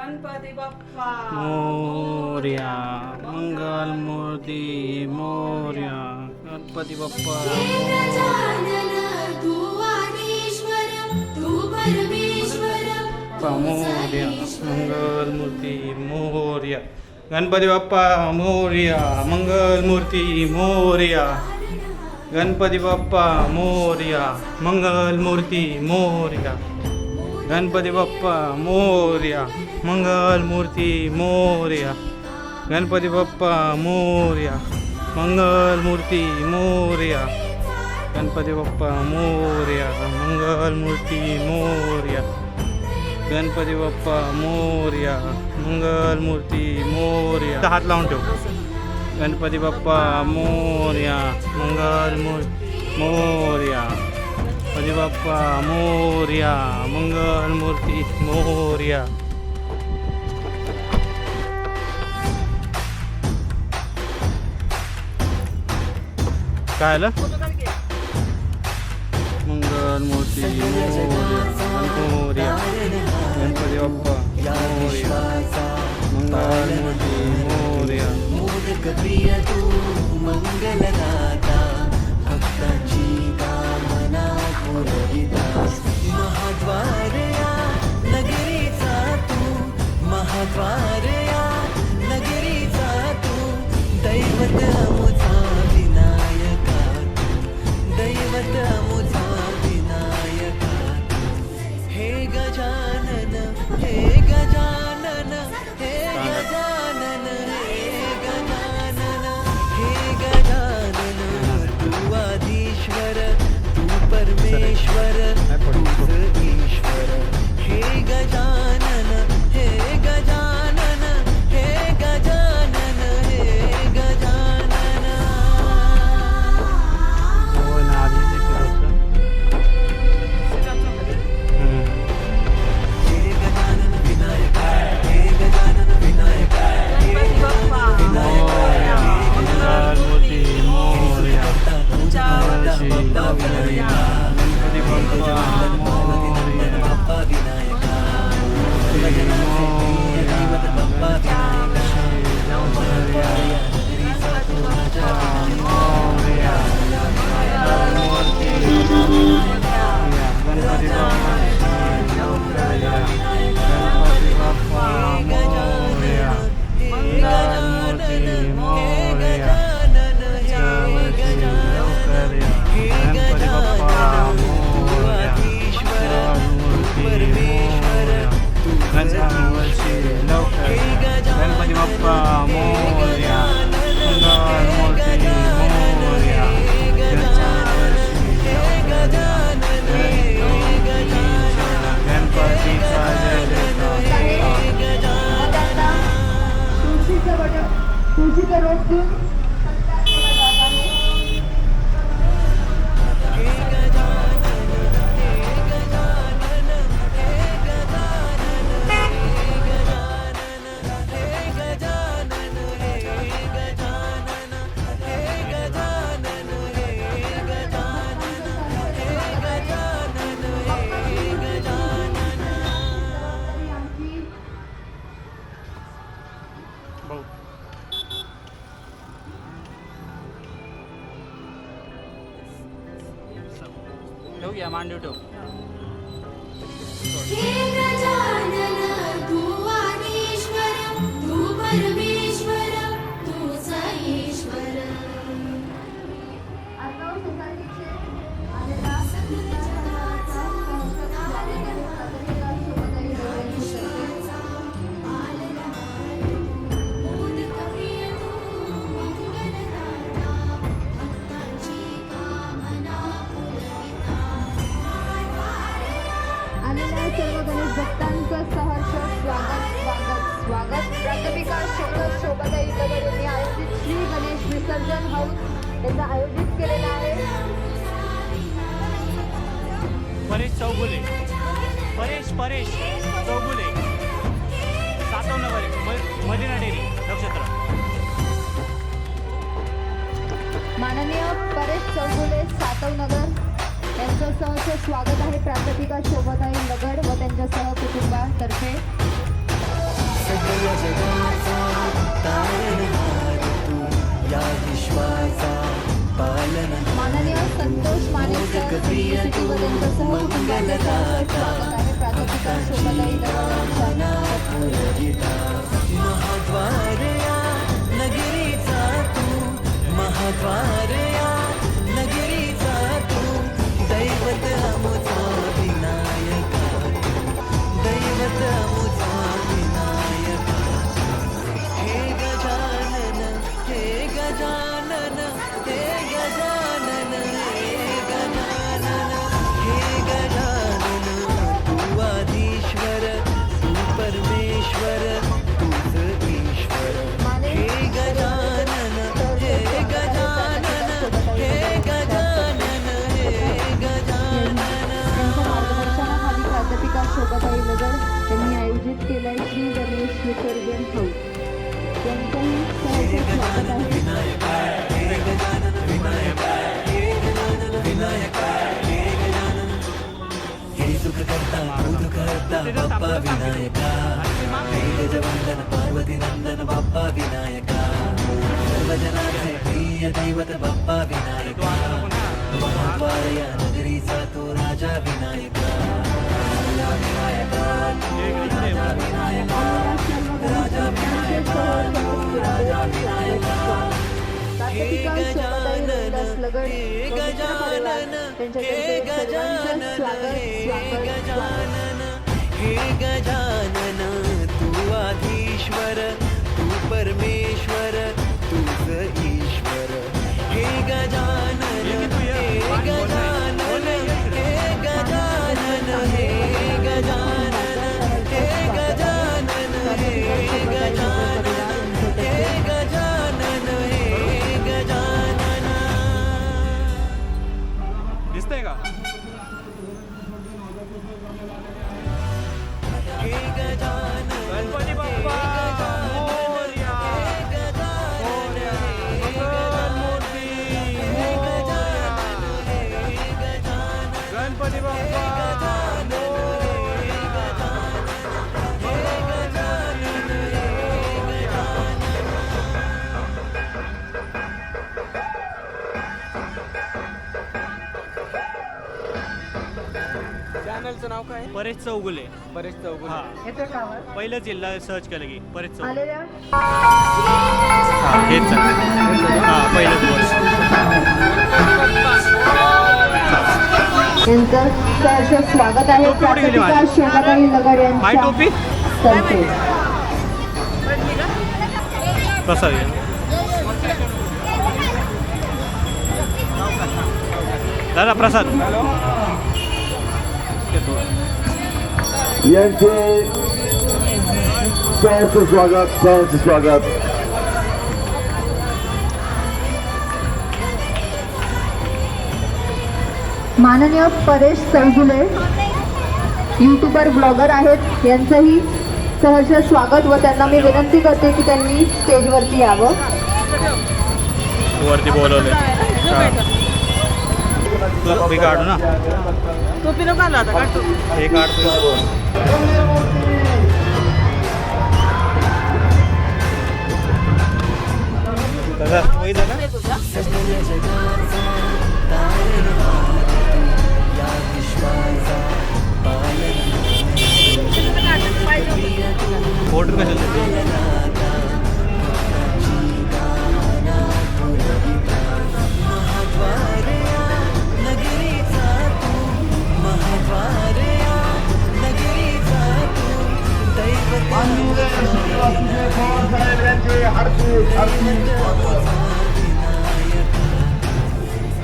गणपती बाप्पा मोरया. मंगल मूर्ती मोरया. गणपती बाप्पा तू आदिश्वर तू परमेश्वर मोरया. मंगल मूर्ती मोरया. गणपती बाप्पा मोरया. मंगल मूर्ती मोरया. गणपती बाप्पा मोरया. मंगल मूर्ती मोरया. गणपती बाप्पा मोरया. मंगल मूर्ती मोरया. गणपती बाप्पा मोरया. मंगल मूर्ती मोरया. गणपती बाप्पा मोरया. मंगल मूर्ती मोरया. गणपती बाप्पा मोरया. मंगल मूर्ती मोरया. हात लावून ठेव. गणपती बाप्पा मोरया. मंगल मूर्ती मोरया. गणपती बाप्पा मोरया. मंगल मूर्ती मोरया. काय आलं? मंगल मूर्ती मोरया. गणपती बाप्पा मोरया. मंगल मूर्ती मोरया. मोदक प्रिय तू मंगलदाता भक्तांची कामना पुरविता महाद्वार या नगरीचा तू महाद्वार या नगरीचा तू दैवत अमुचा विनायका तू दैवत अमुचा विनायका तू हे गजानन हे गजानन हे गजानन हे गजानन तू आदिश्वर तू परमेश्वर तूच ईश्वर हे गजानन हे गजानन हे गजानन हे गजानन हो ना, आधी जे केलं होतं. हे गजानन विनायक हे गजानन विनायक हे गणपती बाप्पा मोरया. मंगल मूर्ती मोरया. तुमच्यावर मोरया. गणपती बाप्पा मोरया. बाप्पा विनायका मोरया. मोरया. मूर्ती मोरया. गणपती बाप्पा मोरया. गणपती बाप्पा मोरया. मंगल मूर्ती मोरया. यावर्षी लवकर या. गणपती बाप्पा मोरया. मंगल मूर्ती मोरया. गणपती लवकर या. गणपती बाप्पा मोरया. मंगल मूर्ती मोरया. गणपतीचा जय जयकार. तुळशीचं रोप घेऊन भाऊ. ठेव घ्या, मांडीव ठेव. हे गजानन तू आदिश्वर तू परमेश्वर तूच ईश्वर सोसायटीचे आलेला मोदक प्रिय तू मंगलदाता भक्तांची कामना पुरविता आलेल्या सर्व गणेश भक्तांचं सहर्ष स्वागत स्वागत स्वागत. प्राथमिका शोभाताई नगर यांनी आयोजित श्री गणेश विसर्जन हाऊस यांचं आयोजित केलेलं आहे. परेश चौगुले. परेश चौगुले. सातवनगर मदिना डेअरी नक्षत्र. माननीय परेश चौगुले सातवनगर यांचं सहर्ष स्वागत आहे प्राध्यापिका शोभाताई लगड व त्यांच्या सहकुटुंबातर्फे. सगळ्या जगाचा तारणहार तू या विश्वाचा पालनहार माननीय संतोष माने सर सिटी व त्यांच्यासह कुटुंबाचे स्वागत आहे. प्राध्यापिका शोभाताई दगड यांच्या महाद्वार या नगरीचा तू महाद्वार या नगरीचा तू दैवत अमुचा विनायका दैवत अमुचा विनायका हे गजानन हे गजानन हे गजानन हे गजानन हे गजानन तू आधीश्वर तू परमेश्वर तूच ईश्वर हे गजानन हे गजानन हे गजानन हे गजानन त्यांच्या मार्गदर्शनाखाली प्राध्यापिका शोभाताई दगड यांनी आयोजित केलाय श्री गणेश विसर्जन हाऊस. त्यांचंही सहर्ष स्वागत आहे. हे गजानन विनायका हे गजानन विनायका हे गजानन हे सुख करता दुःख करता बाप्पा विनायका हे गजवंदन पार्वती नंदन बाप्पा विनायका सर्वजनाचे प्रिय दैवत बाप्पा विनायका महाद्वार या नगरीचा तो राजा विनायका राजा विनायका राजा विनायका राजा विनायका राजा विनायका हे गजानन हे गजानन हे गजानन हे गजानन हे गजानन तू आधीश्वर तू परमेश्वर तूच ईश्वर हे गजानन हे गजानन हे गजानन हे गजानन हे गजानन हे गजानन हे गजानन हे गजानन दिसतंय का? हे गजानन गणपती बाप्पा मोरया. मोरया. मंगलमूर्ती मोरया. गणपती बाप्पा चॅनलचं नाव काय? परेश चौगुले. परेश चौगुले. हा. येतं का आवाज? पहिलं जिल्हा सर्च केलं की परेश चौगुले. आलेल्या हा हेच चालेल. हा पहिलंच वर्ष. यांचं सहर्ष स्वागत आहे. टोपी कुठे गेली प्राध्यापिका माझी? शोभाताई दगड हाय टोपी यांच्या तर्फे कसा आहे? दादा प्रसाद यांचे सहर्ष स्वागत माननीय परेश चौगुले यूट्यूबर ब्लॉगर आहेत. यांचंही सहर्ष स्वागत व त्यांना मी विनंती करते की त्यांनी स्टेजवरती यावं. वरती बोलवले. मी काढू ना टोपी नको आला आता काढतो. हे काढतो. दादा वही दादा सगळ्या जगाचा तारणहार तू या विश्वाचा पालनहार फोटो कशाला महाद्वार या नगरीचा तू महाद्वार या नगरीचा तू दैवत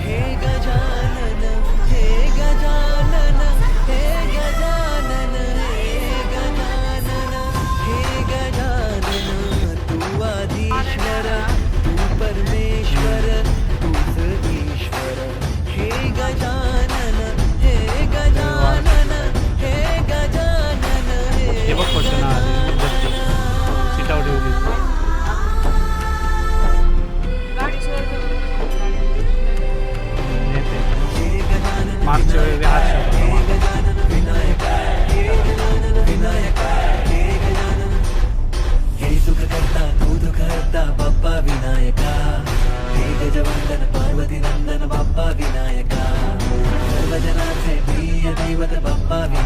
हे गजानन हे गजानन हे गजानन हे गजानन हे गजानन तू आधीश्वर तू परमेश्वर तूच ईश्वर हे गजानन हे गजानन हे गजानन हे बघ क्वेश्चन आले सीटावर ठेवली. गणपत बाप्पा